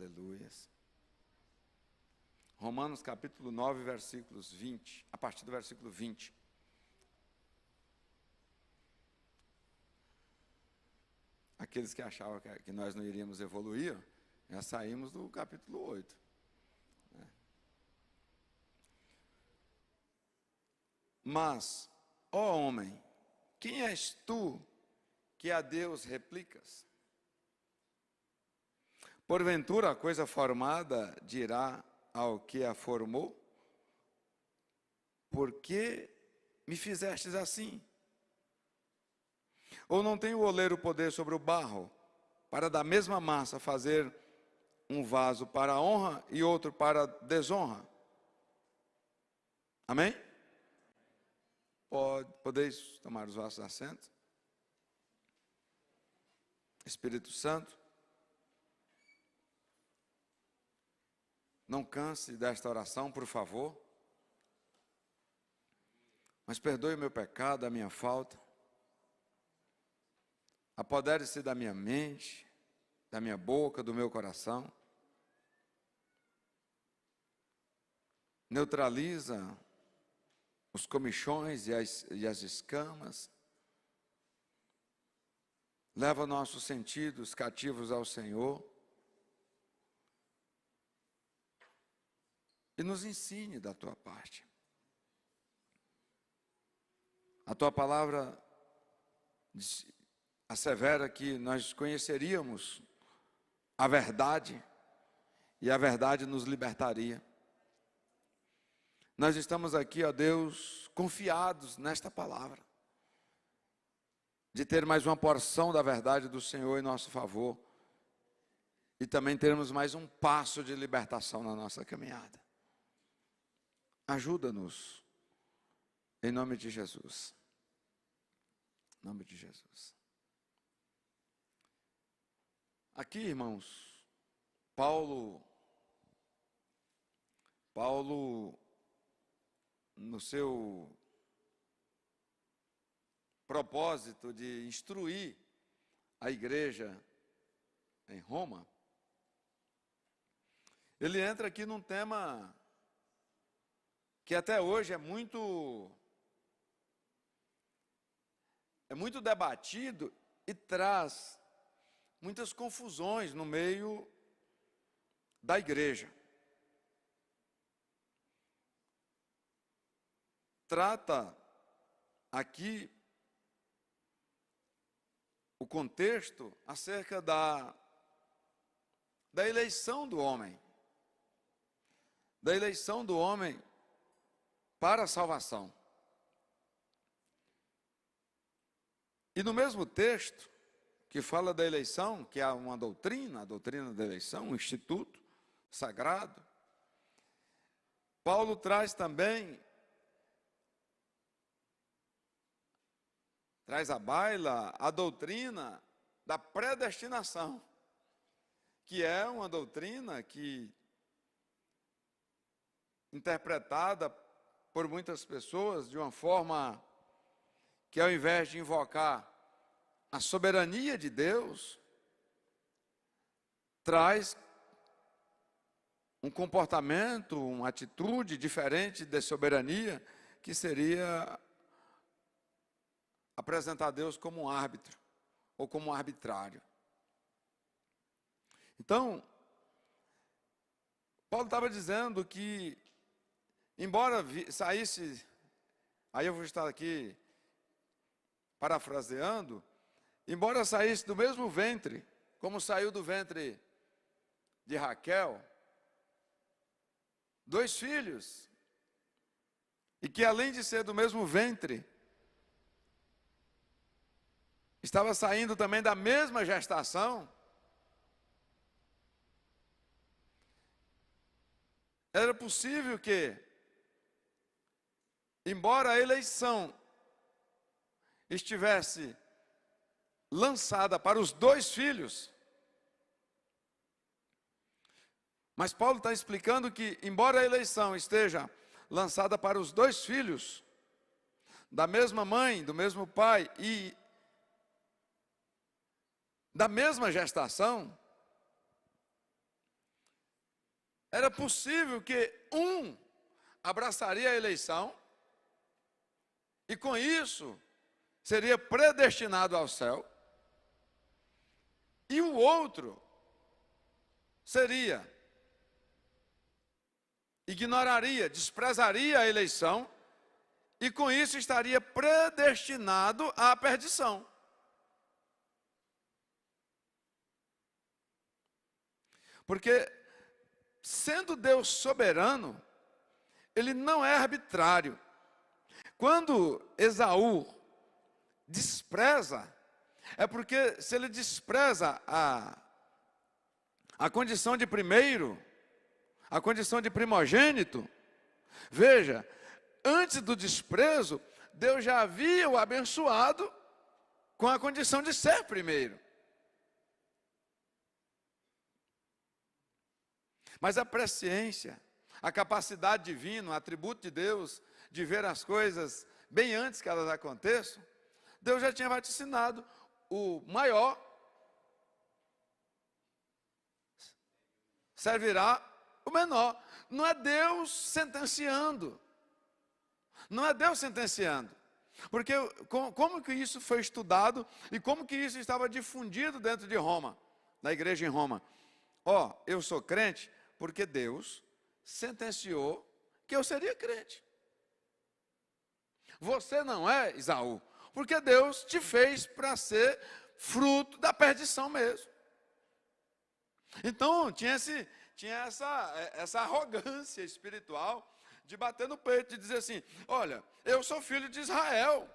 Aleluias. Romanos capítulo 9, versículos 20, a partir do versículo 20. Aqueles que achavam que nós não iríamos evoluir, já saímos do capítulo 8. Mas, ó homem, quem és tu que a Deus replicas? Porventura a coisa formada dirá ao que a formou: por que me fizestes assim? Ou não tem o oleiro poder sobre o barro, para da mesma massa fazer um vaso para a honra e outro para a desonra? Amém? Podeis tomar os vossos assentos. Espírito Santo, não canse desta oração, por favor. Mas perdoe o meu pecado, a minha falta. Apodere-se da minha mente, da minha boca, do meu coração. Neutraliza os comichões e as escamas. Leva nossos sentidos cativos ao Senhor. E nos ensine da tua parte. A tua palavra assevera que nós conheceríamos a verdade e a verdade nos libertaria. Nós estamos aqui, ó Deus, confiados nesta palavra, de ter mais uma porção da verdade do Senhor em nosso favor e também termos mais um passo de libertação na nossa caminhada. Ajuda-nos, em nome de Jesus. Em nome de Jesus. Aqui, irmãos, Paulo, no seu propósito de instruir a igreja em Roma, ele entra aqui num tema que até hoje é muito debatido e traz muitas confusões no meio da igreja. Trata aqui o contexto acerca da eleição do homem. Da eleição do homem para a salvação. E no mesmo texto, que fala da eleição, que é uma doutrina, a doutrina da eleição, um instituto sagrado, Paulo traz também, traz à baila a doutrina da predestinação, que é uma doutrina que, interpretada por muitas pessoas de uma forma que, ao invés de invocar a soberania de Deus, traz um comportamento, uma atitude diferente de soberania, que seria apresentar Deus como um árbitro ou como um arbitrário. Então, Paulo estava dizendo que, embora saísse, aí eu vou estar aqui parafraseando, embora saísse do mesmo ventre, como saiu do ventre de Raquel, 2 filhos, e que além de ser do mesmo ventre, estava saindo também da mesma gestação, era possível que, embora a eleição estivesse lançada para os 2 filhos, mas Paulo está explicando que, embora a eleição esteja lançada para os 2 filhos, da mesma mãe, do mesmo pai e da mesma gestação, era possível que um abraçaria a eleição e com isso seria predestinado ao céu, e o outro ignoraria, desprezaria a eleição e com isso estaria predestinado à perdição. Porque, sendo Deus soberano, ele não é arbitrário. Quando Esaú despreza, é porque se ele despreza a condição de primeiro, a condição de primogênito, veja, antes do desprezo, Deus já havia o abençoado com a condição de ser primeiro. Mas a presciência, a capacidade divina, o atributo de Deus de ver as coisas bem antes que elas aconteçam, Deus já tinha vaticinado o maior servirá o menor. Não é Deus sentenciando. Não é Deus sentenciando. Porque como que isso foi estudado e como que isso estava difundido dentro de Roma, na igreja em Roma? Eu sou crente porque Deus sentenciou que eu seria crente. Você não é, Esaú, porque Deus te fez para ser fruto da perdição mesmo. Então, tinha essa arrogância espiritual de bater no peito, de dizer assim, olha, eu sou filho de Israel,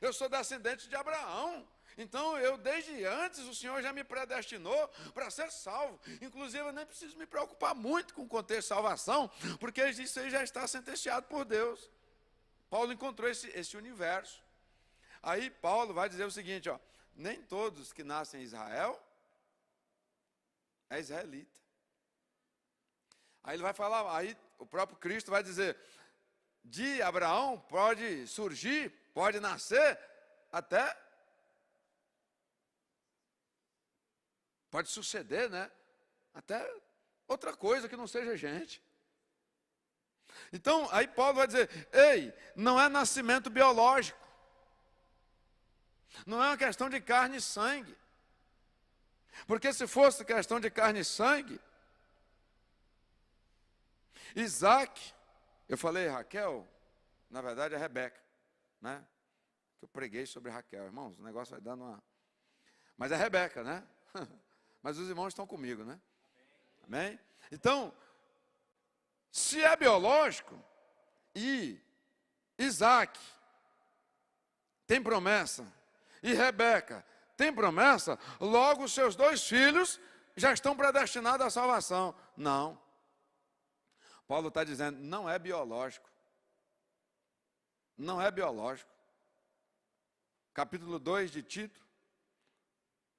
eu sou descendente de Abraão, então eu desde antes o Senhor já me predestinou para ser salvo. Inclusive eu nem preciso me preocupar muito com o contexto de salvação, porque isso aí já está sentenciado por Deus. Paulo encontrou esse universo. Aí Paulo vai dizer o seguinte, nem todos que nascem em Israel é israelita. Aí ele vai falar, aí o próprio Cristo vai dizer, de Abraão pode surgir, pode nascer, até pode suceder, né? Até outra coisa que não seja gente. Então, aí Paulo vai dizer, ei, não é nascimento biológico. Não é uma questão de carne e sangue. Porque se fosse questão de carne e sangue, Isaac, eu falei Raquel, na verdade é Rebeca, né? Eu preguei sobre Raquel, irmãos, o negócio vai dando uma... Mas é Rebeca, né? Mas os irmãos estão comigo, né? Amém? Então, se é biológico e Isaac tem promessa e Rebeca tem promessa, logo os seus dois filhos já estão predestinados à salvação. Não. Paulo está dizendo, não é biológico. Não é biológico. Capítulo 2 de Tito,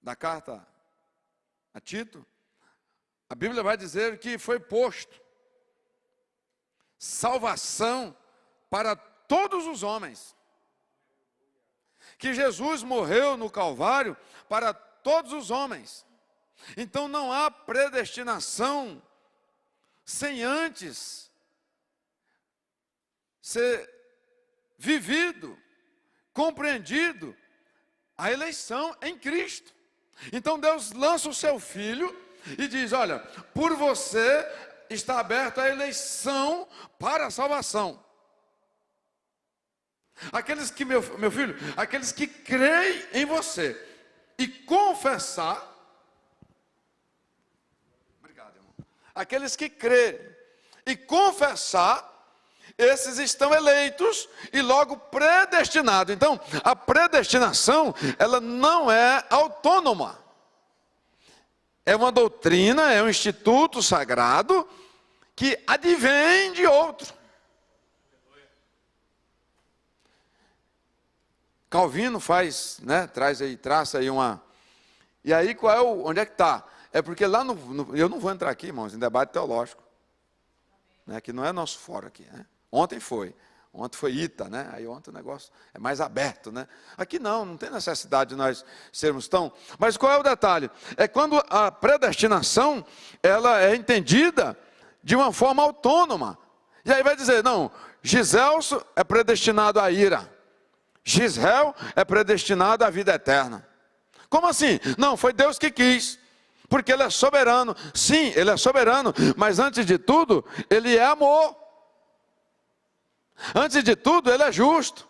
da carta a Tito, a Bíblia vai dizer que foi posto salvação para todos os homens. Que Jesus morreu no Calvário para todos os homens. Então não há predestinação sem antes ser vivido, compreendido a eleição em Cristo. Então Deus lança o seu Filho e diz, olha, por você está aberta a eleição para a salvação. Aqueles que, meu filho, aqueles que creem em você e confessar, obrigado, irmão. Aqueles que creem e confessar, esses estão eleitos e logo predestinados. Então, a predestinação, ela não é autônoma. É uma doutrina, é um instituto sagrado que advém de outro. Calvino faz, né, traça aí uma... E aí, onde é que está? É porque lá eu não vou entrar aqui, irmãos, em debate teológico. Né, que não é nosso fórum aqui, né? Ontem foi Ita, né? Aí ontem o negócio é mais aberto, né? Aqui não tem necessidade de nós sermos tão... Mas qual é o detalhe? É quando a predestinação, ela é entendida de uma forma autônoma. E aí vai dizer, não, Giselso é predestinado à ira. Gisel é predestinado à vida eterna. Como assim? Não, foi Deus que quis. Porque Ele é soberano. Sim, Ele é soberano. Mas antes de tudo, Ele é amor. Antes de tudo, Ele é justo.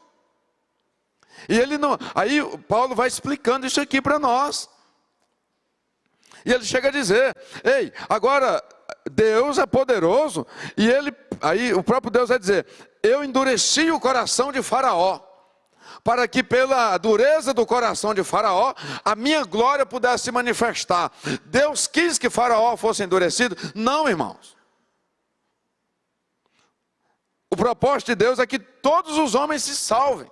E Ele não... Aí Paulo vai explicando isso aqui para nós. E ele chega a dizer, ei, agora Deus é poderoso. E Ele... Aí o próprio Deus vai dizer, eu endureci o coração de Faraó, para que pela dureza do coração de Faraó, a minha glória pudesse se manifestar. Deus quis que Faraó fosse endurecido? Não, irmãos. O propósito de Deus é que todos os homens se salvem.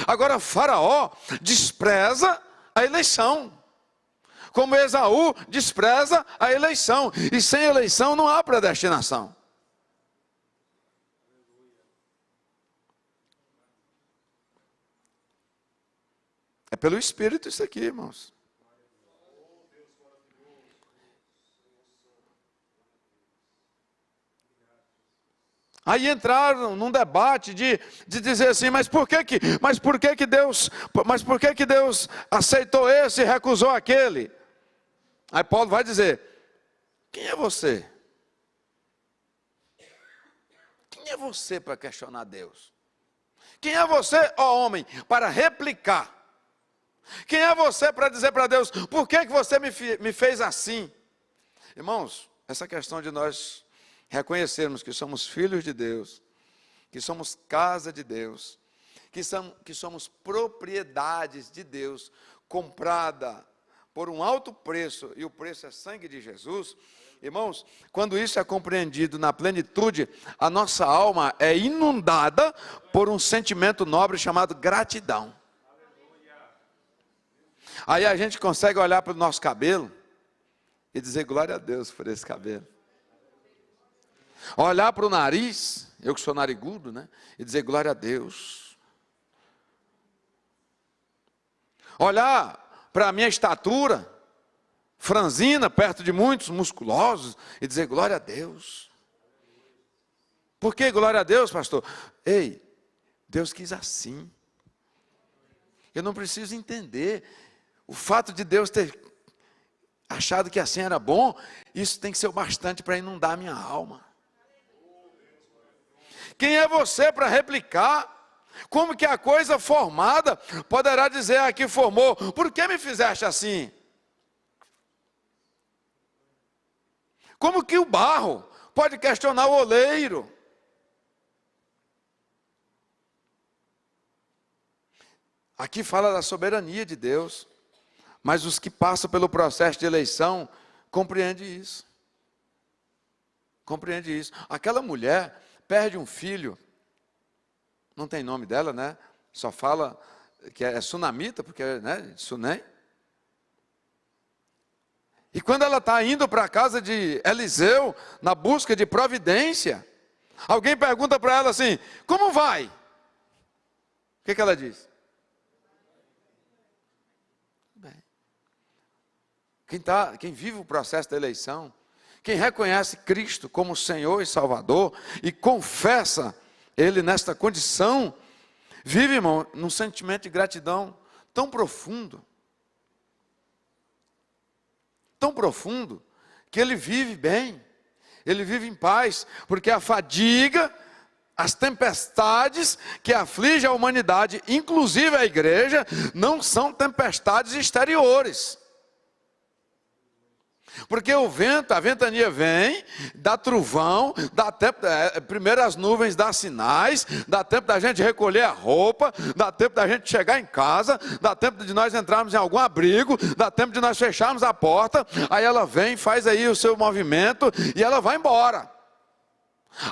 Agora Faraó despreza a eleição, como Esaú despreza a eleição. E sem eleição não há predestinação. É pelo Espírito isso aqui, irmãos. Aí entraram num debate de dizer assim, mas por que que Deus aceitou esse e recusou aquele? Aí Paulo vai dizer, quem é você? Quem é você para questionar Deus? Quem é você, ó homem, para replicar? Quem é você para dizer para Deus, por que você me fez assim? Irmãos, essa questão de nós reconhecermos que somos filhos de Deus, que somos casa de Deus, que somos propriedades de Deus, comprada por um alto preço, e o preço é sangue de Jesus. Irmãos, quando isso é compreendido na plenitude, a nossa alma é inundada por um sentimento nobre chamado gratidão. Aí a gente consegue olhar para o nosso cabelo e dizer glória a Deus por esse cabelo. Olhar para o nariz, eu que sou narigudo, né? E dizer glória a Deus. Olhar para a minha estatura, franzina, perto de muitos musculosos, e dizer glória a Deus. Por que glória a Deus, pastor? Ei, Deus quis assim. Eu não preciso entender. O fato de Deus ter achado que assim era bom, isso tem que ser o bastante para inundar a minha alma. Quem é você para replicar? Como que a coisa formada poderá dizer aqui formou, por que me fizeste assim? Como que o barro pode questionar o oleiro? Aqui fala da soberania de Deus, mas os que passam pelo processo de eleição compreendem isso. Compreende isso. Aquela mulher perde um filho, não tem nome dela, né? Só fala que é sunamita, porque é, né, Sunem. E quando ela está indo para a casa de Eliseu, na busca de providência, alguém pergunta para ela assim, como vai? O que ela diz? Bem. Quem vive o processo da eleição, quem reconhece Cristo como Senhor e Salvador e confessa Ele nesta condição, vive, irmão, num sentimento de gratidão tão profundo, que ele vive bem, ele vive em paz, porque a fadiga, as tempestades que afligem a humanidade, inclusive a igreja, não são tempestades exteriores. Porque o vento, a ventania vem, dá trovão, dá tempo, primeiro as nuvens dá sinais, dá tempo da gente recolher a roupa, dá tempo da gente chegar em casa, dá tempo de nós entrarmos em algum abrigo, dá tempo de nós fecharmos a porta, aí ela vem, faz aí o seu movimento e ela vai embora.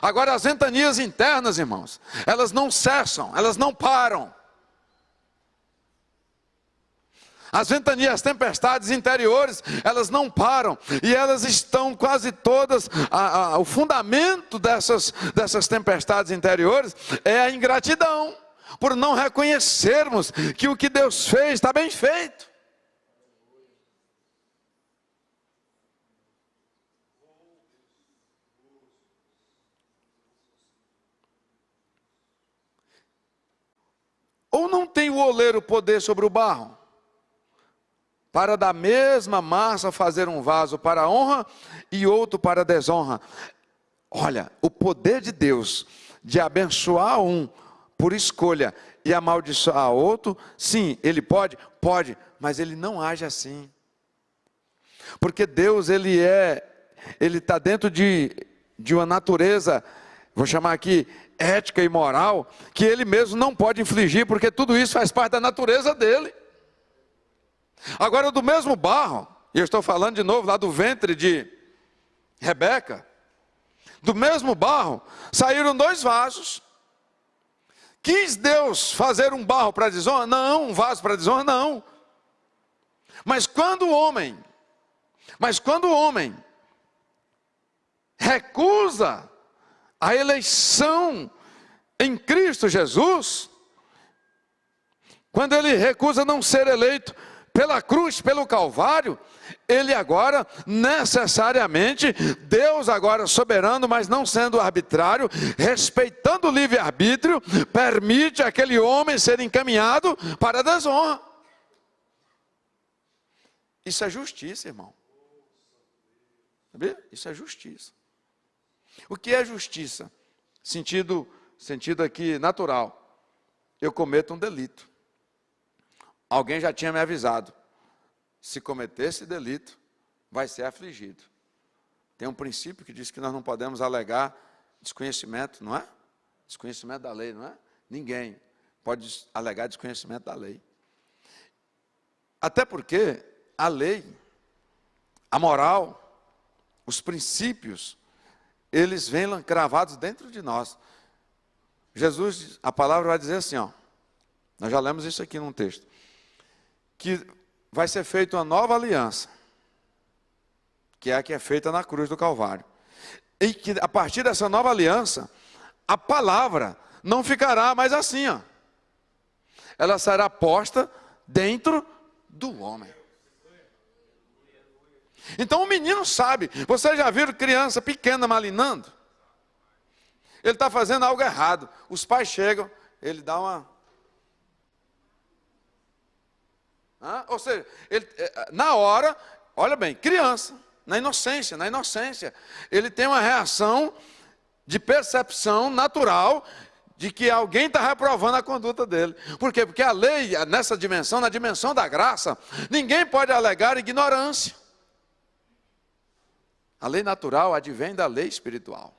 Agora as ventanias internas, irmãos, elas não cessam, elas não param. As ventanias, as tempestades interiores, elas não param. E elas estão quase todas, o fundamento dessas tempestades interiores é a ingratidão. Por não reconhecermos que o que Deus fez está bem feito. oleiro poder sobre o barro, para da mesma massa fazer um vaso para a honra e outro para a desonra? Olha, o poder de Deus de abençoar um por escolha e amaldiçoar outro, sim, ele pode, mas ele não age assim. Porque Deus, ele está dentro de uma natureza, vou chamar aqui, ética e moral, que ele mesmo não pode infligir, porque tudo isso faz parte da natureza dele. Agora, do mesmo barro, e eu estou falando de novo lá do ventre de Rebeca, do mesmo barro saíram 2 vasos. Quis Deus fazer um barro para desonra? Não. Um vaso para desonra? Não. Mas quando o homem recusa a eleição em Cristo Jesus, quando ele recusa não ser eleito pela cruz, pelo Calvário, ele agora, necessariamente, Deus agora soberano, mas não sendo arbitrário, respeitando o livre-arbítrio, permite aquele homem ser encaminhado para a desonra. Isso é justiça, irmão. Sabia? Isso é justiça. O que é justiça? Sentido aqui natural. Eu cometo um delito. Alguém já tinha me avisado. Se cometer esse delito, vai ser afligido. Tem um princípio que diz que nós não podemos alegar desconhecimento, não é? Desconhecimento da lei, não é? Ninguém pode alegar desconhecimento da lei. Até porque a lei, a moral, os princípios, eles vêm cravados dentro de nós. Jesus, a palavra vai dizer assim, ó, nós já lemos isso aqui num texto, que vai ser feita uma nova aliança, que é a que é feita na cruz do Calvário. E que a partir dessa nova aliança, a palavra não ficará mais assim, ó. Ela será posta dentro do homem. Então o menino sabe. Vocês já viram criança pequena malinando? Ele está fazendo algo errado. Os pais chegam, ele dá uma... Ou seja, ele, na hora, olha bem, criança, na inocência, ele tem uma reação de percepção natural de que alguém está reprovando a conduta dele. Por quê? Porque a lei, nessa dimensão, na dimensão da graça, ninguém pode alegar ignorância. A lei natural advém da lei espiritual.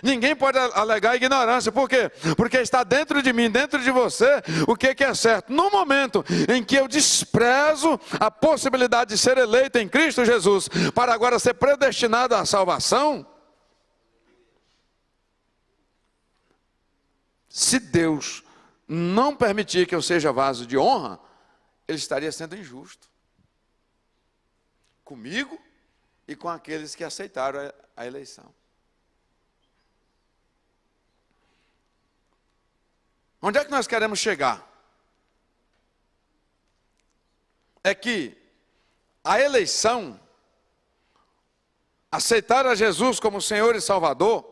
Ninguém pode alegar ignorância. Por quê? Porque está dentro de mim, dentro de você, o que é certo. No momento em que eu desprezo a possibilidade de ser eleito em Cristo Jesus, para agora ser predestinado à salvação, se Deus não permitir que eu seja vaso de honra, Ele estaria sendo injusto. Comigo e com aqueles que aceitaram a eleição. Onde é que nós queremos chegar? É que a eleição, aceitar a Jesus como Senhor e Salvador,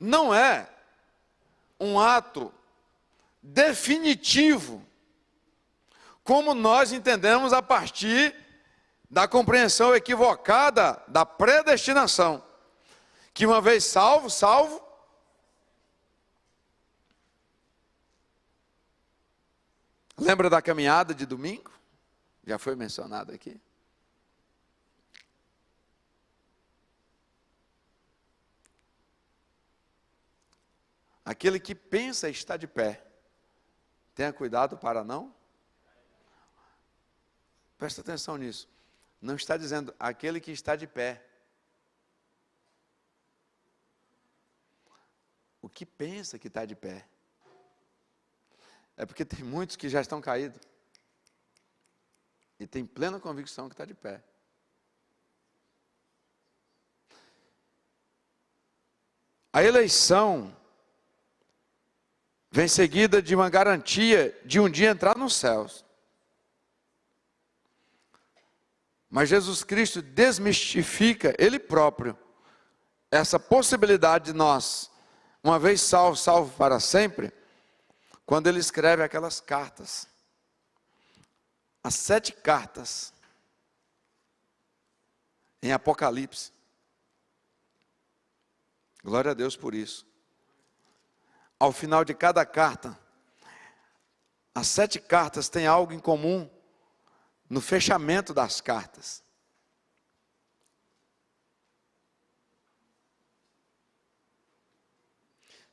não é um ato definitivo, como nós entendemos a partir da compreensão equivocada da predestinação. Que uma vez salvo, lembra da caminhada de domingo? Já foi mencionado aqui. Aquele que pensa estar de pé, tenha cuidado para não. Presta atenção nisso. Não está dizendo aquele que está de pé. O que pensa que está de pé. É porque tem muitos que já estão caídos. E tem plena convicção que está de pé. A eleição vem seguida de uma garantia de um dia entrar nos céus. Mas Jesus Cristo desmistifica Ele próprio essa possibilidade de nós uma vez salvo, salvo para sempre, quando ele escreve aquelas cartas. As 7 cartas em Apocalipse. Glória a Deus por isso. Ao final de cada carta, as 7 cartas têm algo em comum no fechamento das cartas.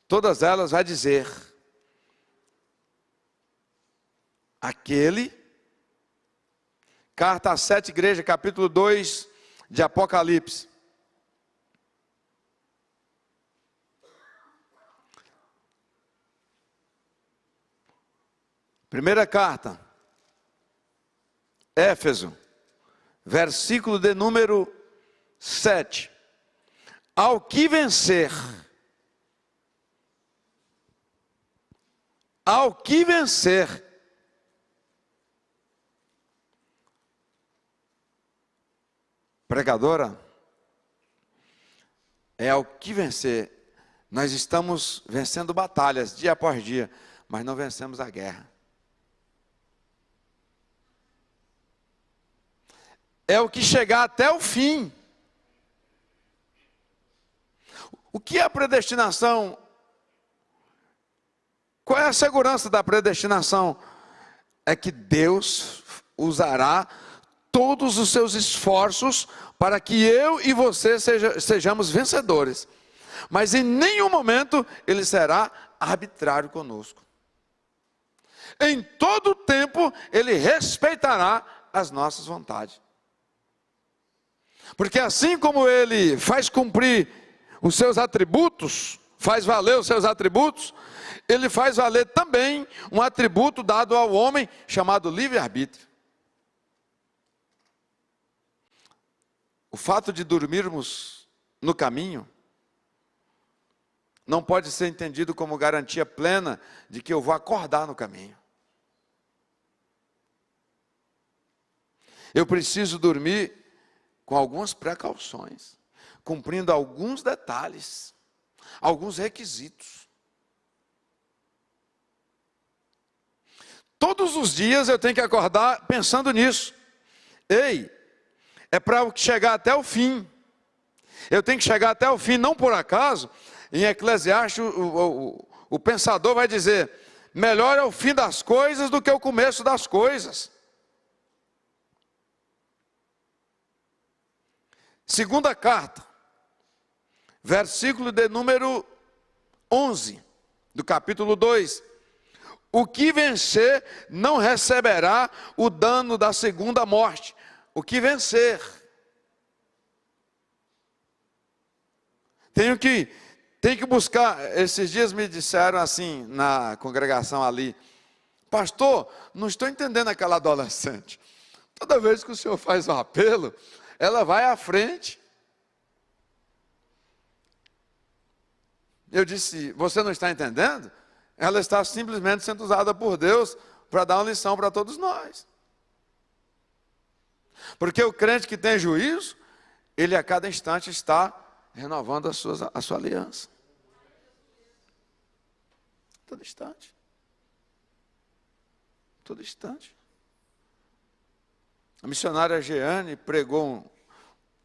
Todas elas vai dizer: aquele, carta às 7 igrejas, capítulo 2 de Apocalipse. Primeira carta, Éfeso, versículo de número 7. Ao que vencer, ao que vencer, pregadora, é ao que vencer. Nós estamos vencendo batalhas dia após dia, mas não vencemos a guerra. É o que chegar até o fim. O que é a predestinação? Qual é a segurança da predestinação? É que Deus usará todos os seus esforços para que eu e você sejamos vencedores. Mas em nenhum momento Ele será arbitrário conosco. Em todo tempo Ele respeitará as nossas vontades. Porque assim como Ele faz cumprir os seus atributos, faz valer os seus atributos, Ele faz valer também um atributo dado ao homem chamado livre-arbítrio. O fato de dormirmos no caminho não pode ser entendido como garantia plena de que eu vou acordar no caminho. Eu preciso dormir com algumas precauções, cumprindo alguns detalhes, alguns requisitos. Todos os dias eu tenho que acordar pensando nisso. Ei, é para chegar até o fim. Eu tenho que chegar até o fim, não por acaso. Em Eclesiastes, o pensador vai dizer: melhor é o fim das coisas do que o começo das coisas. Segunda carta, versículo de número 11, do capítulo 2. O que vencer não receberá o dano da segunda morte. O que vencer. Tenho que buscar. Esses dias me disseram assim, na congregação ali: pastor, não estou entendendo aquela adolescente. Toda vez que o senhor faz um apelo, ela vai à frente. Eu disse: você não está entendendo? Ela está simplesmente sendo usada por Deus para dar uma lição para todos nós. Porque o crente que tem juízo, ele a cada instante está renovando a sua aliança. Todo instante. Todo instante. A missionária Jeane pregou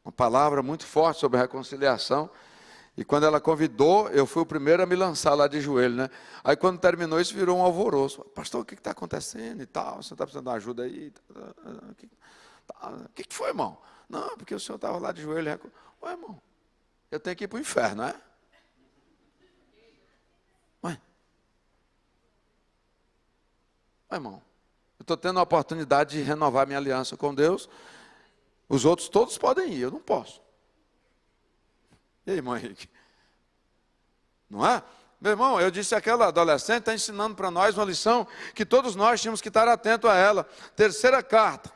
uma palavra muito forte sobre a reconciliação. E quando ela convidou, eu fui o primeiro a me lançar lá de joelho, né? Aí quando terminou, isso virou um alvoroço. Pastor, o que está acontecendo e tal? Você está precisando de ajuda aí? O que foi, irmão? Não, porque o senhor estava lá de joelho. Ué, irmão, eu tenho que ir para o inferno, não é? Ué, irmão, eu estou tendo a oportunidade de renovar minha aliança com Deus. Os outros todos podem ir, eu não posso. E aí, irmão Henrique? Não é? Meu irmão, eu disse, aquela adolescente está ensinando para nós uma lição que todos nós tínhamos que estar atentos a ela. Terceira carta.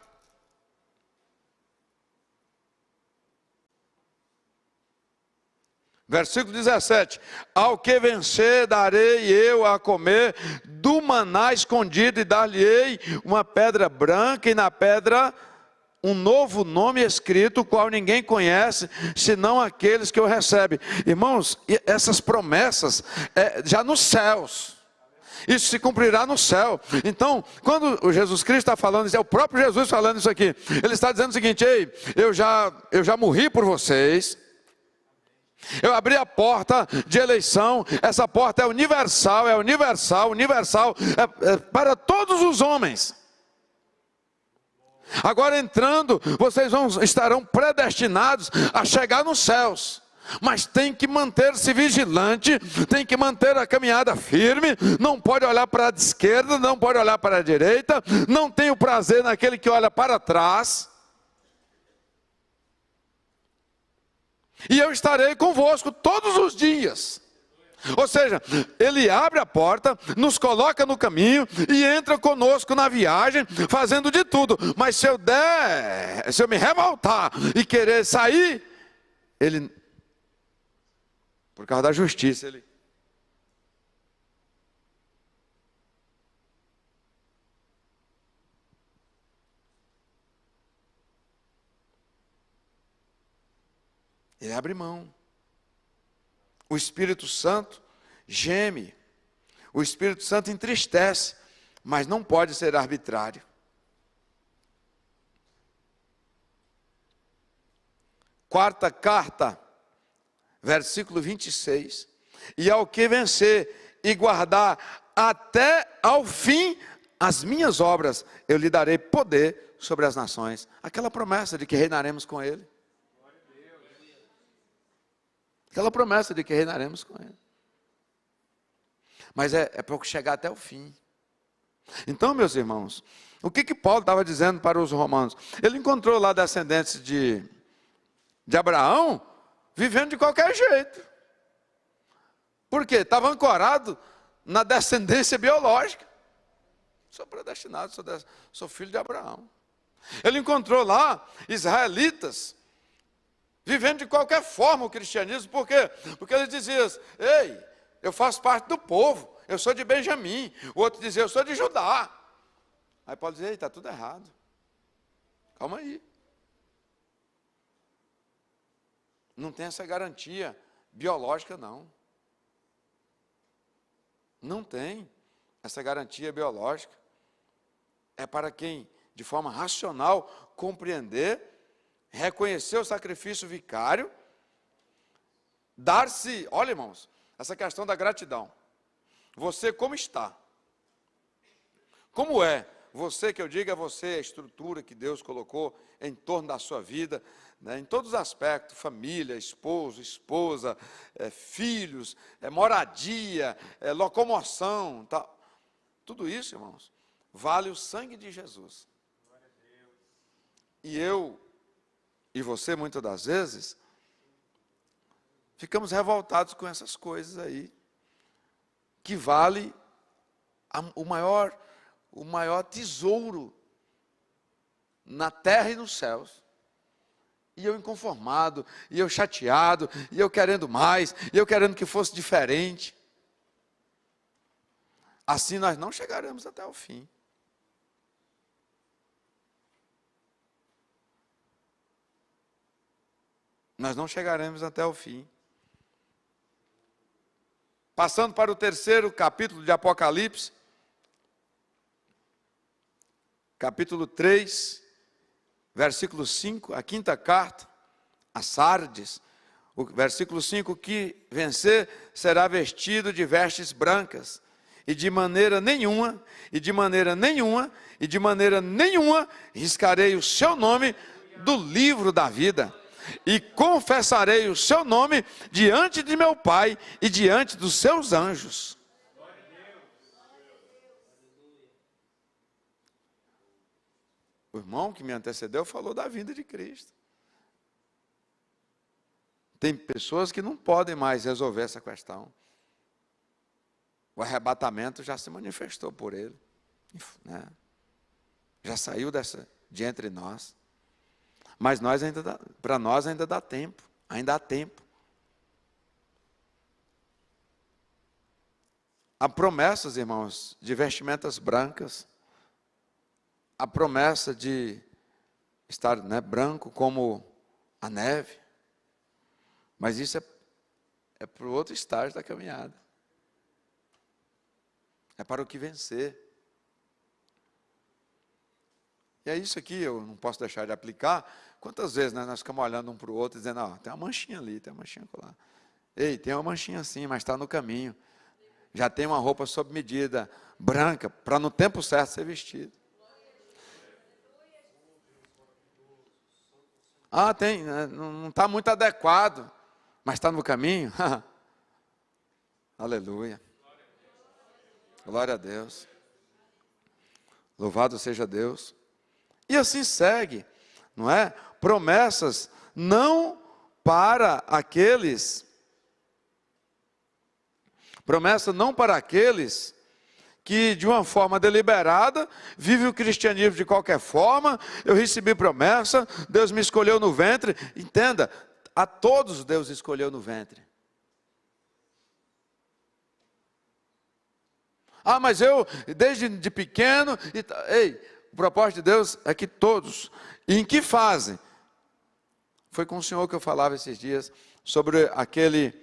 Versículo 17. Ao que vencer, darei eu a comer do maná escondido, e dar-lhe-ei uma pedra branca, e na pedra um novo nome escrito, o qual ninguém conhece, senão aqueles que o recebem. Irmãos, essas promessas, já nos céus. Isso se cumprirá no céu. Então, quando o Jesus Cristo está falando, é o próprio Jesus falando isso aqui. Ele está dizendo o seguinte: ei, eu já morri por vocês. Eu abri a porta de eleição. Essa porta é universal, é para todos os homens. Agora entrando, vocês estarão predestinados a chegar nos céus. Mas tem que manter-se vigilante, tem que manter a caminhada firme, não pode olhar para a esquerda, não pode olhar para a direita, não tem o prazer naquele que olha para trás. E eu estarei convosco todos os dias. Ou seja, Ele abre a porta, nos coloca no caminho e entra conosco na viagem, fazendo de tudo. Mas se eu me revoltar e querer sair, Ele... Por causa da justiça, Ele abre mão. O Espírito Santo geme. O Espírito Santo entristece, mas não pode ser arbitrário. Quarta carta, versículo 26. E ao que vencer e guardar até ao fim as minhas obras, eu lhe darei poder sobre as nações. Aquela promessa de que reinaremos com Ele. Aquela promessa de que reinaremos com Ele. Mas é para chegar até o fim. Então, meus irmãos, o que Paulo estava dizendo para os romanos? Ele encontrou lá descendentes de Abraão, vivendo de qualquer jeito. Por quê? Estava ancorado na descendência biológica. Sou predestinado, sou filho de Abraão. Ele encontrou lá israelitas, vivendo de qualquer forma o cristianismo. Por quê? Porque ele dizia: ei, eu faço parte do povo, eu sou de Benjamim. O outro dizia: eu sou de Judá. Aí Paulo dizia: ei, está tudo errado. Calma aí. Não tem essa garantia biológica, não. Não tem essa garantia biológica. É para quem, de forma racional, compreender, reconhecer o sacrifício vicário, dar-se, olha, irmãos, essa questão da gratidão. Você como está? Como é? Você, que eu digo, é você, a estrutura que Deus colocou em torno da sua vida, né, em todos os aspectos: família, esposo, esposa, filhos, moradia, locomoção, tal. Tudo isso, irmãos, vale o sangue de Jesus. E eu e você, muitas das vezes, ficamos revoltados com essas coisas aí, que vale o maior tesouro na terra e nos céus. E eu inconformado, e eu chateado, e eu querendo mais, e eu querendo que fosse diferente. Assim nós não chegaremos até o fim. Nós não chegaremos até o fim. Passando para o terceiro capítulo de Apocalipse, capítulo 3, versículo 5, a quinta carta, a Sardes, o versículo 5: que vencer será vestido de vestes brancas, e de maneira nenhuma, riscarei o seu nome do livro da vida, e confessarei o seu nome diante de meu Pai e diante dos seus anjos. O irmão que me antecedeu falou da vinda de Cristo. Tem pessoas que não podem mais resolver essa questão. O arrebatamento já se manifestou por ele, né? Já saiu de entre nós. Mas para nós ainda dá tempo, ainda há tempo. Há promessas, irmãos, de vestimentas brancas. A promessa de estar, né, branco como a neve. Mas isso é para o outro estágio da caminhada. É para o que vencer. E é isso aqui, eu não posso deixar de aplicar. Quantas vezes, né, nós ficamos olhando um para o outro e dizendo, tem uma manchinha ali, tem uma manchinha lá. Ei, tem uma manchinha assim, mas está no caminho. Já tem uma roupa sob medida, branca, para no tempo certo ser vestido. Tem, não está muito adequado, mas está no caminho. Aleluia. Glória a Deus. Louvado seja Deus. E assim segue, não é? Promessas não para aqueles que de uma forma deliberada vive o cristianismo de qualquer forma. Eu recebi promessa, Deus me escolheu no ventre. Entenda, a todos Deus escolheu no ventre. Mas eu, desde de pequeno... O propósito de Deus é que todos, e em que fase? Foi com o Senhor que eu falava esses dias, sobre aquele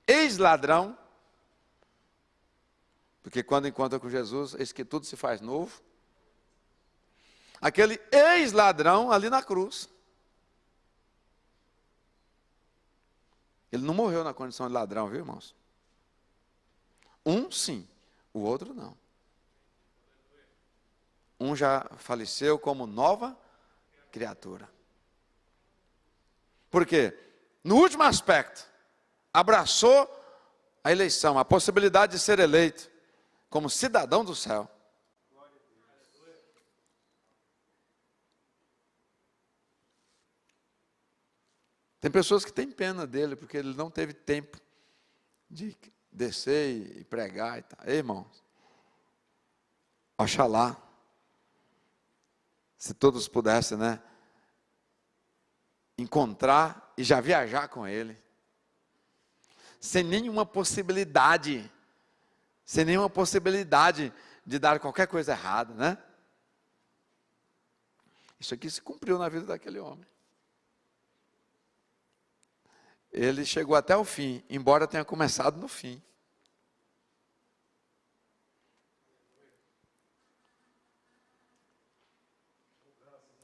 ex-ladrão, porque quando encontra com Jesus, eis que tudo se faz novo. Aquele ex-ladrão ali na cruz. Ele não morreu na condição de ladrão, viu, irmãos? Um sim, o outro não. Um já faleceu como nova criatura. Por quê? No último aspecto, abraçou a eleição, a possibilidade de ser eleito como cidadão do céu. Tem pessoas que têm pena dele, porque ele não teve tempo de descer e pregar e tal. Ei, irmãos, oxalá, se todos pudessem, né, encontrar e já viajar com ele, sem nenhuma possibilidade de dar qualquer coisa errada, né? Isso aqui se cumpriu na vida daquele homem. Ele chegou até o fim, embora tenha começado no fim.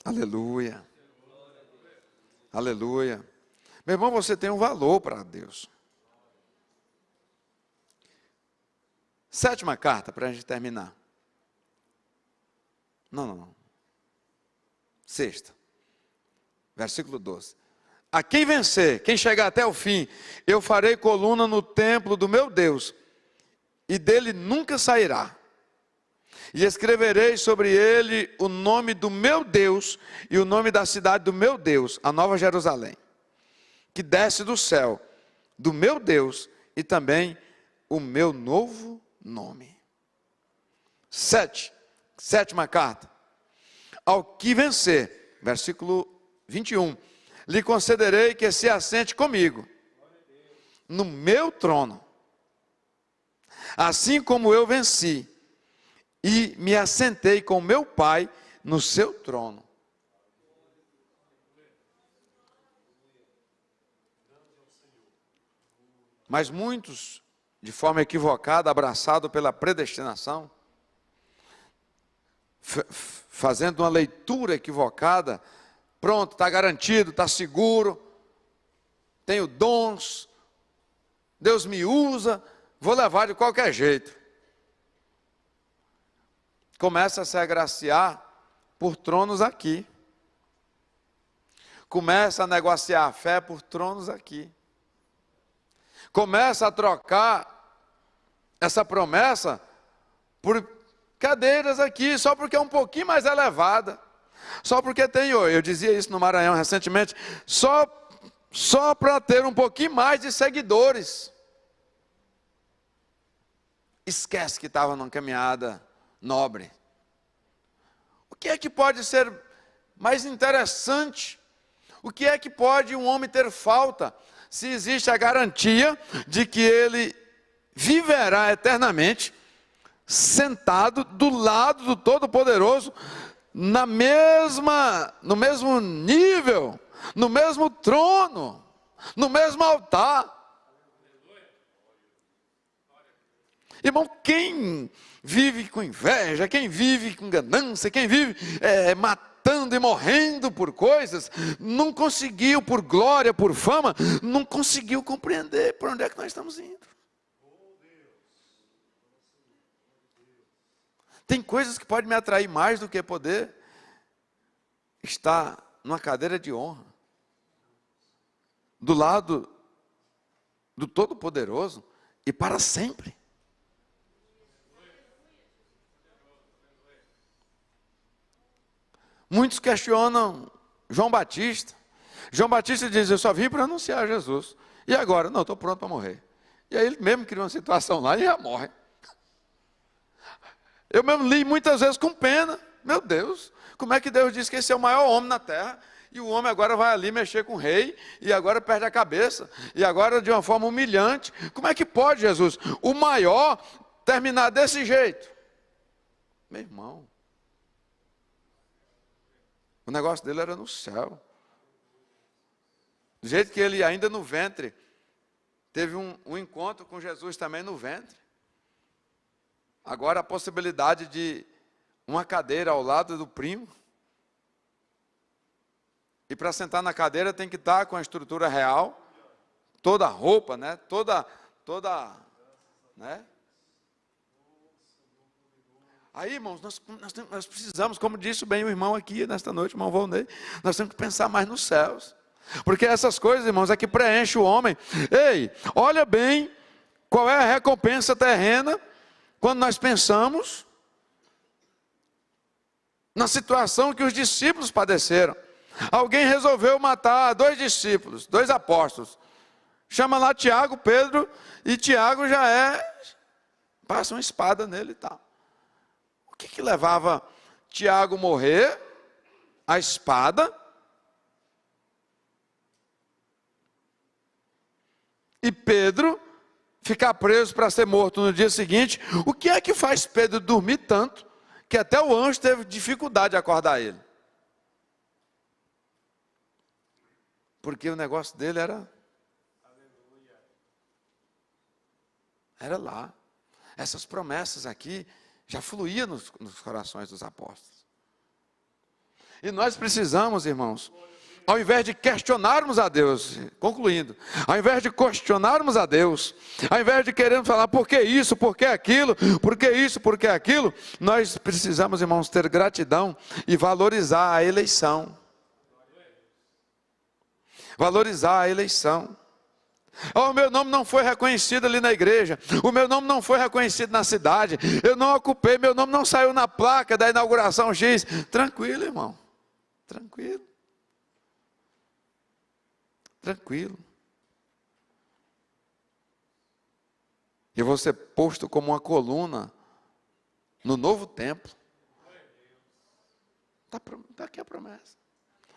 Aleluia. Aleluia. Meu irmão, você tem um valor para Deus. 7ª carta, para a gente terminar. Não. 6ª. Versículo 12. A quem vencer, quem chegar até o fim, eu farei coluna no templo do meu Deus, e dele nunca sairá. E escreverei sobre ele o nome do meu Deus e o nome da cidade do meu Deus, a Nova Jerusalém, que desce do céu, do meu Deus, e também o meu novo nome. 7ª carta. Ao que vencer, versículo 21, lhe concederei que se assente comigo no meu trono, assim como eu venci e me assentei com meu Pai no seu trono. Mas muitos, de forma equivocada, abraçados pela predestinação, fazendo uma leitura equivocada, pronto, está garantido, está seguro, tenho dons, Deus me usa, vou levar de qualquer jeito. Começa a se agraciar por tronos aqui. Começa a negociar a fé por tronos aqui. Começa a trocar essa promessa por cadeiras aqui, só porque é um pouquinho mais elevada. Só porque tem, eu dizia isso no Maranhão recentemente, só para ter um pouquinho mais de seguidores. Esquece que estava numa caminhada nobre. O que é que pode ser mais interessante? O que é que pode um homem ter falta, se existe a garantia de que ele viverá eternamente, sentado do lado do Todo-Poderoso, no mesmo nível, no mesmo trono, no mesmo altar. Irmão, quem vive com inveja, quem vive com ganância, quem vive matando e morrendo por coisas, não conseguiu, por glória, por fama, não conseguiu compreender por onde é que nós estamos indo. Tem coisas que podem me atrair mais do que poder estar numa cadeira de honra, do lado do Todo-Poderoso e para sempre. Muitos questionam João Batista. João Batista diz: eu só vim para anunciar Jesus. E agora? Não, estou pronto para morrer. E aí ele mesmo cria uma situação lá e já morre. Eu mesmo li muitas vezes com pena. Meu Deus, como é que Deus diz que esse é o maior homem na terra? E o homem agora vai ali mexer com o rei, e agora perde a cabeça, e agora de uma forma humilhante. Como é que pode, Jesus, o maior, terminar desse jeito? Meu irmão, o negócio dele era no céu. Do jeito que ele ainda no ventre, teve um encontro com Jesus também no ventre. Agora a possibilidade de uma cadeira ao lado do primo. E para sentar na cadeira tem que estar com a estrutura real, toda a roupa, né? Toda, né? Aí, irmãos, nós precisamos, como disse bem o irmão aqui nesta noite, o irmão Volney, nós temos que pensar mais nos céus. Porque essas coisas, irmãos, é que preenche o homem. Ei, olha bem qual é a recompensa terrena quando nós pensamos na situação que os discípulos padeceram. Alguém resolveu matar 2 discípulos, 2 apóstolos. Chama lá Tiago, Pedro, e Tiago passa uma espada nele e tal. O que levava Tiago morrer? A espada. E Pedro ficar preso para ser morto no dia seguinte. O que é que faz Pedro dormir tanto que até o anjo teve dificuldade de acordar ele? Porque o negócio dele era lá. Essas promessas aqui já fluíam nos corações dos apóstolos. E nós precisamos, irmãos, ao invés de questionarmos a Deus, concluindo, ao invés de questionarmos a Deus, ao invés de querermos falar por que isso, por que aquilo, por que isso, por que aquilo, nós precisamos, irmãos, ter gratidão e valorizar a eleição. Valorizar a eleição. O meu nome não foi reconhecido ali na igreja, o meu nome não foi reconhecido na cidade, eu não ocupei, meu nome não saiu na placa da inauguração X. Tranquilo, irmão, tranquilo. Tranquilo. E vou ser posto como uma coluna no novo templo. Está aqui a promessa.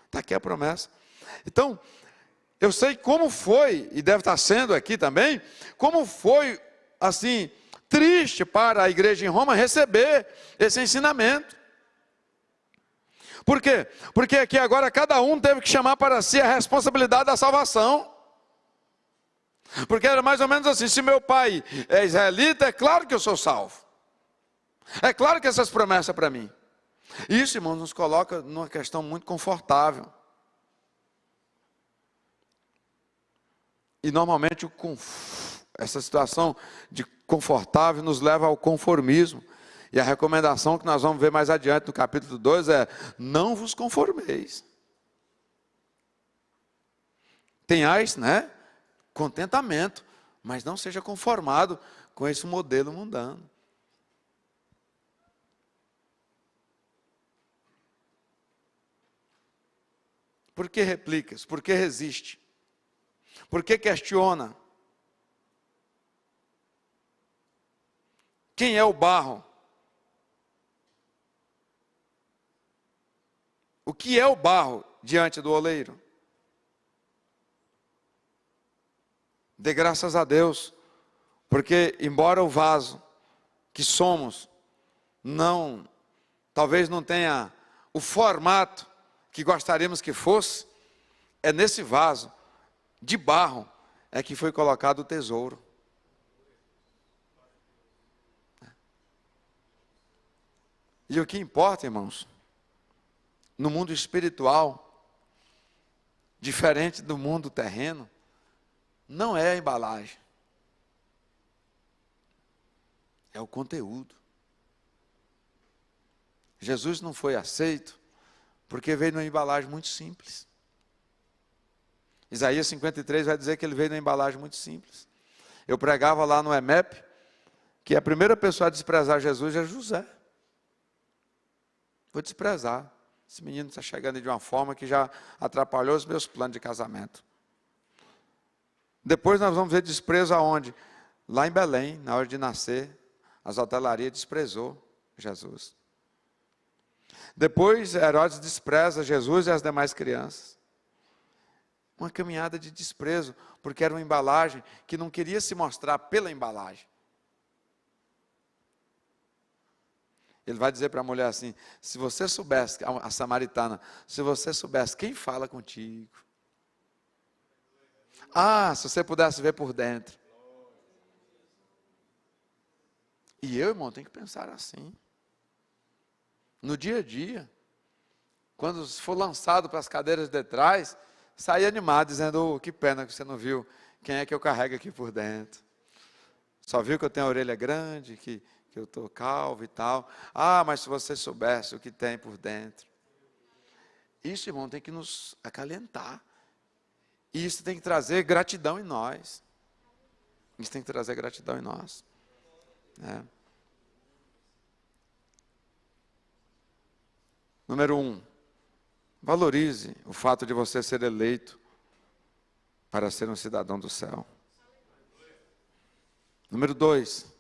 Está aqui a promessa. Então, eu sei como foi, e deve estar sendo aqui também, como foi, assim, triste para a igreja em Roma receber esse ensinamento. Por quê? Porque aqui agora cada um teve que chamar para si a responsabilidade da salvação. Porque era mais ou menos assim: se meu pai é israelita, é claro que eu sou salvo. É claro que essas promessas para mim. Isso, irmãos, nos coloca numa questão muito confortável. E normalmente essa situação de confortável nos leva ao conformismo. E a recomendação que nós vamos ver mais adiante no capítulo 2 é: não vos conformeis. Tenhais, né, contentamento, mas não seja conformado com esse modelo mundano. Por que replicas? Por que resiste? Por que questiona? Quem é o barro? O que é o barro diante do oleiro? Dê graças a Deus, porque embora o vaso que somos talvez não tenha o formato que gostaríamos que fosse, é nesse vaso de barro é que foi colocado o tesouro. E o que importa, irmãos, no mundo espiritual, diferente do mundo terreno, não é a embalagem, é o conteúdo. Jesus não foi aceito porque veio numa embalagem muito simples. Isaías 53 vai dizer que ele veio numa embalagem muito simples. Eu pregava lá no EMEP que a primeira pessoa a desprezar Jesus é José. Vou desprezar. Esse menino está chegando de uma forma que já atrapalhou os meus planos de casamento. Depois nós vamos ver desprezo aonde? Lá em Belém, na hora de nascer, as hotelarias desprezou Jesus. Depois Herodes despreza Jesus e as demais crianças. Uma caminhada de desprezo, porque era uma embalagem que não queria se mostrar pela embalagem. Ele vai dizer para a mulher assim, se você soubesse, a samaritana, se você soubesse quem fala contigo. Ah, se você pudesse ver por dentro. E eu, irmão, tenho que pensar assim. No dia a dia, quando for lançado para as cadeiras de trás, sair animado, dizendo, que pena que você não viu quem é que eu carrego aqui por dentro. Só viu que eu tenho a orelha grande, que eu estou calvo e tal. Ah, mas se você soubesse o que tem por dentro. Isso, irmão, tem que nos acalentar. E isso tem que trazer gratidão em nós. Isso tem que trazer gratidão em nós. Né? Número 1, valorize o fato de você ser eleito para ser um cidadão do céu. Número 2,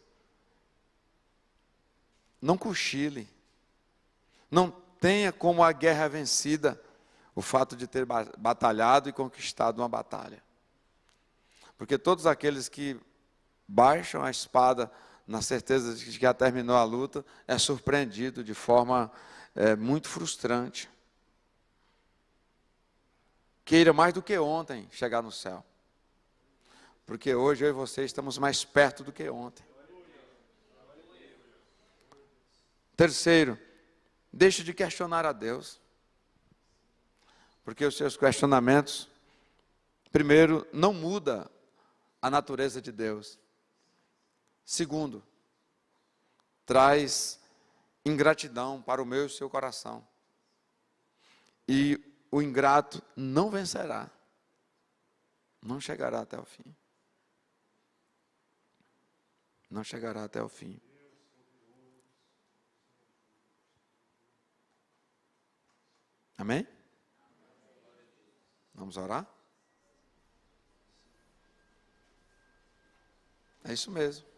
não cochile. Não tenha como a guerra vencida o fato de ter batalhado e conquistado uma batalha. Porque todos aqueles que baixam a espada na certeza de que já terminou a luta, é surpreendido de forma muito frustrante. Queira mais do que ontem chegar no céu. Porque hoje eu e você estamos mais perto do que ontem. Terceiro, deixe de questionar a Deus. Porque os seus questionamentos, primeiro, não muda a natureza de Deus. Segundo, traz ingratidão para o meu e o seu coração. E o ingrato não vencerá. Não chegará até o fim. Não chegará até o fim. Amém? Vamos orar? É isso mesmo.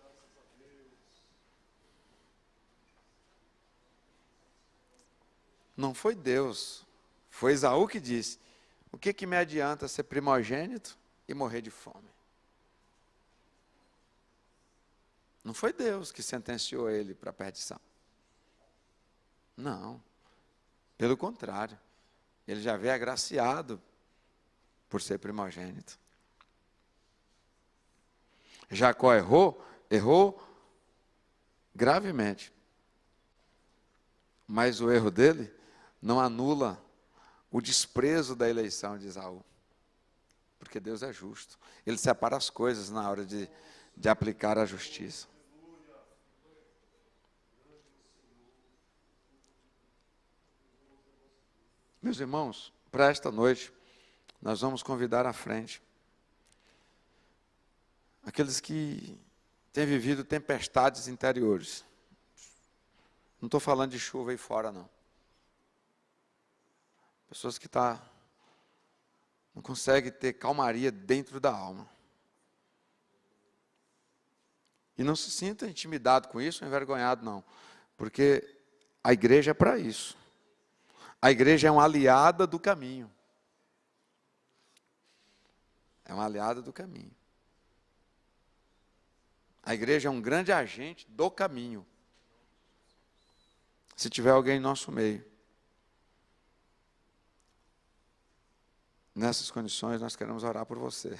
Não foi Deus, foi Esaú que disse, o que me adianta ser primogênito e morrer de fome? Não foi Deus que sentenciou ele para a perdição. Não, pelo contrário, ele já veio agraciado por ser primogênito. Jacó errou gravemente. Mas o erro dele não anula o desprezo da eleição de Esaú. Porque Deus é justo. Ele separa as coisas na hora de aplicar a justiça. Meus irmãos, para esta noite, nós vamos convidar à frente aqueles que têm vivido tempestades interiores. Não estou falando de chuva aí fora, não. Pessoas que não conseguem ter calmaria dentro da alma. E não se sinta intimidado com isso, envergonhado, não. Porque a igreja é para isso. A igreja é uma aliada do caminho. É uma aliada do caminho. A igreja é um grande agente do caminho. Se tiver alguém em nosso meio nessas condições nós queremos orar por você.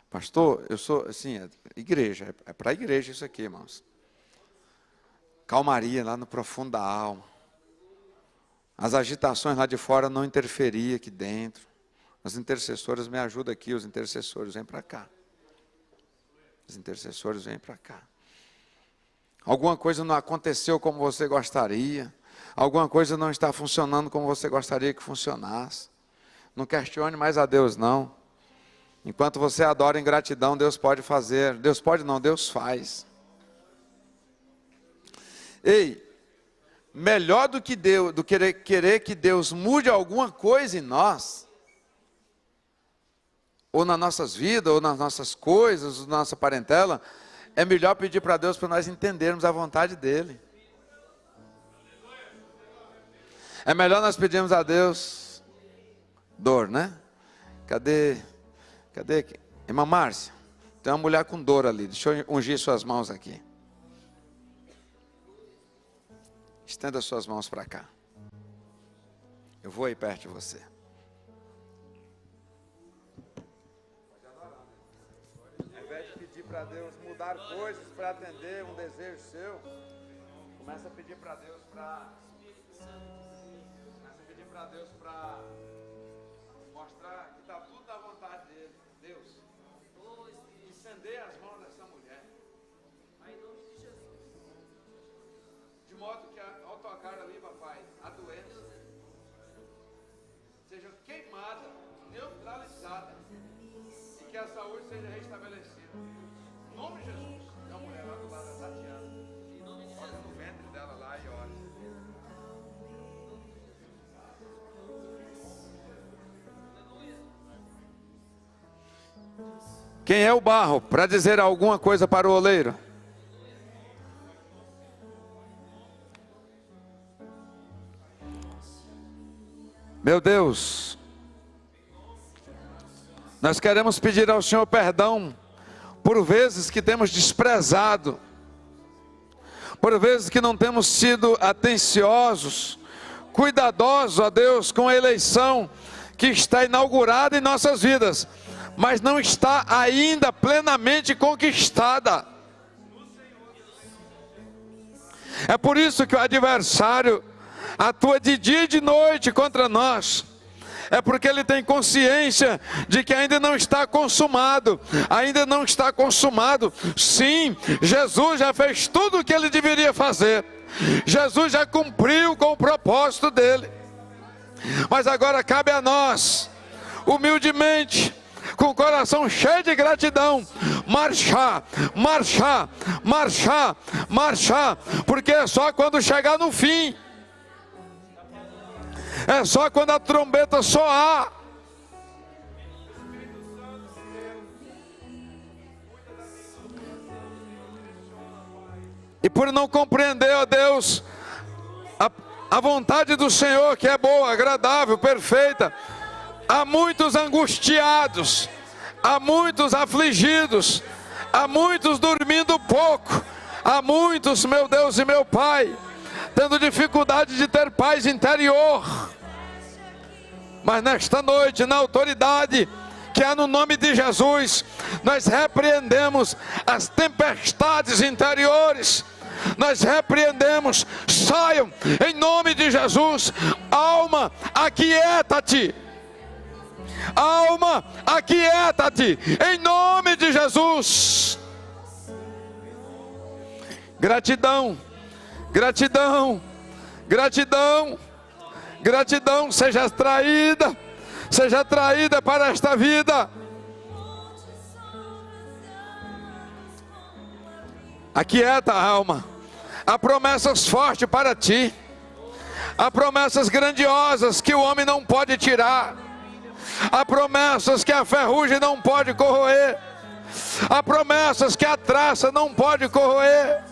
Pastor, eu sou, assim, igreja, é para a igreja isso aqui, irmãos. Calmaria lá no profundo da alma. As agitações lá de fora não interferiam aqui dentro. Os intercessores me ajudam aqui, os intercessores vêm para cá. Os intercessores vêm para cá. Alguma coisa não aconteceu como você gostaria. Alguma coisa não está funcionando como você gostaria que funcionasse. Não questione mais a Deus, não. Enquanto você adora em gratidão, Deus pode fazer. Deus pode não, Deus faz. Ei, melhor do que Deus, do querer que Deus mude alguma coisa em nós, ou nas nossas vidas, ou nas nossas coisas, na nossa parentela, é melhor pedir para Deus para nós entendermos a vontade dEle. É melhor nós pedirmos a Deus dor, né? Cadê? Irmã Márcia, tem uma mulher com dor ali, deixa eu ungir suas mãos aqui. Estenda suas mãos para cá. Eu vou aí perto de você. Ao invés de pedir para Deus mudar coisas para atender um desejo seu, começa a pedir para Deus para mostrar que está tudo na vontade dele. Deus, incendeia as mãos dessa mulher. De modo que ao tocar ali, papai, a doença seja queimada, neutralizada, e que a saúde seja restabelecida. Em nome de Jesus. Tem uma mulher lá do lado da Tatiana. Toca no ventre dela lá e ora. Quem é o barro para dizer alguma coisa para o oleiro? Meu Deus, nós queremos pedir ao Senhor perdão por vezes que temos desprezado, por vezes que não temos sido atenciosos, cuidadosos, ó Deus, com a eleição que está inaugurada em nossas vidas, mas não está ainda plenamente conquistada. É por isso que o adversário atua de dia e de noite contra nós. É porque ele tem consciência de que ainda não está consumado. Ainda não está consumado. Sim, Jesus já fez tudo o que ele deveria fazer. Jesus já cumpriu com o propósito dele. Mas agora cabe a nós, humildemente, com o coração cheio de gratidão, marchar, porque é só quando chegar no fim, é só quando a trombeta soar, e por não compreender, ó Deus, a vontade do Senhor, que é boa, agradável, perfeita, há muitos angustiados, há muitos afligidos, há muitos dormindo pouco, há muitos, meu Deus e meu Pai, tendo dificuldade de ter paz interior. Mas nesta noite, na autoridade que há no nome de Jesus, nós repreendemos as tempestades interiores. Nós repreendemos, saiam em nome de Jesus. Alma, aquieta-te. Alma, aquieta-te, em nome de Jesus. Gratidão, gratidão, gratidão, gratidão, seja atraída para esta vida. Aquieta a alma. Há promessas fortes para ti. Há promessas grandiosas que o homem não pode tirar. Há promessas que a ferrugem não pode corroer. Há promessas que a traça não pode corroer.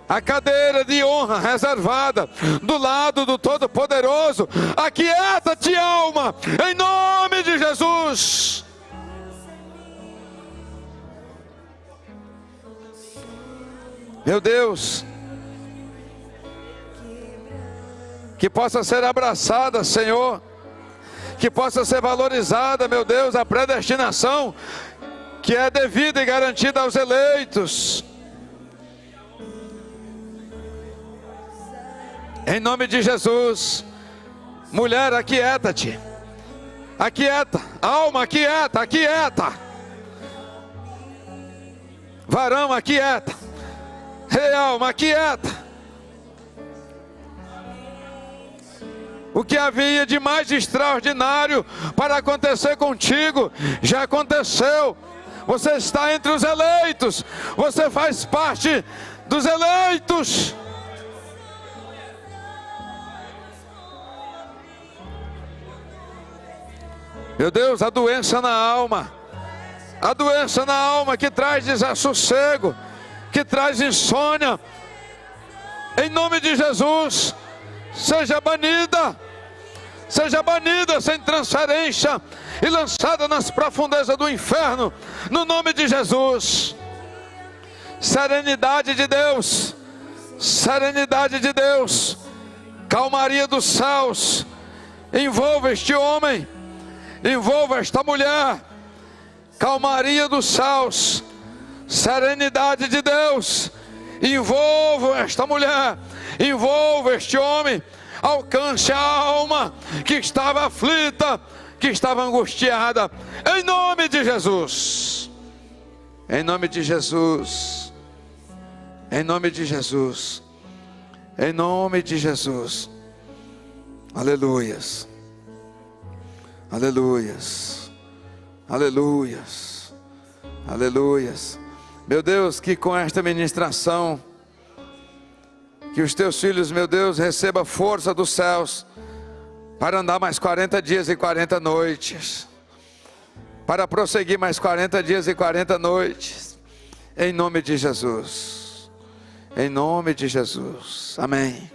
A cadeira de honra reservada do lado do Todo-Poderoso. Aquieta-te, alma, em nome de Jesus. Meu Deus, que possa ser abraçada, Senhor, que possa ser valorizada, meu Deus, a predestinação que é devida e garantida aos eleitos. Em nome de Jesus. Mulher, aquieta-te. Aquieta, alma, aquieta, aquieta. Varão, aquieta. Rei, alma, aquieta. O que havia de mais extraordinário para acontecer contigo, já aconteceu. Você está entre os eleitos. Você faz parte dos eleitos. Meu Deus, a doença na alma. A doença na alma que traz desassossego, que traz insônia. Em nome de Jesus, seja banida. Seja banida sem transferência e lançada nas profundezas do inferno, no nome de Jesus. Serenidade de Deus, serenidade de Deus, calmaria dos céus, envolva este homem, envolva esta mulher, calmaria dos céus, serenidade de Deus, envolva esta mulher, envolva este homem. Alcance a alma que estava aflita, que estava angustiada, em nome de Jesus. Em nome de Jesus. Em nome de Jesus. Em nome de Jesus. Aleluias. Aleluias. Aleluias. Aleluias. Meu Deus, que com esta ministração, que os teus filhos, meu Deus, recebam força dos céus para andar mais 40 dias e 40 noites, para prosseguir mais 40 dias e 40 noites, em nome de Jesus, em nome de Jesus, amém.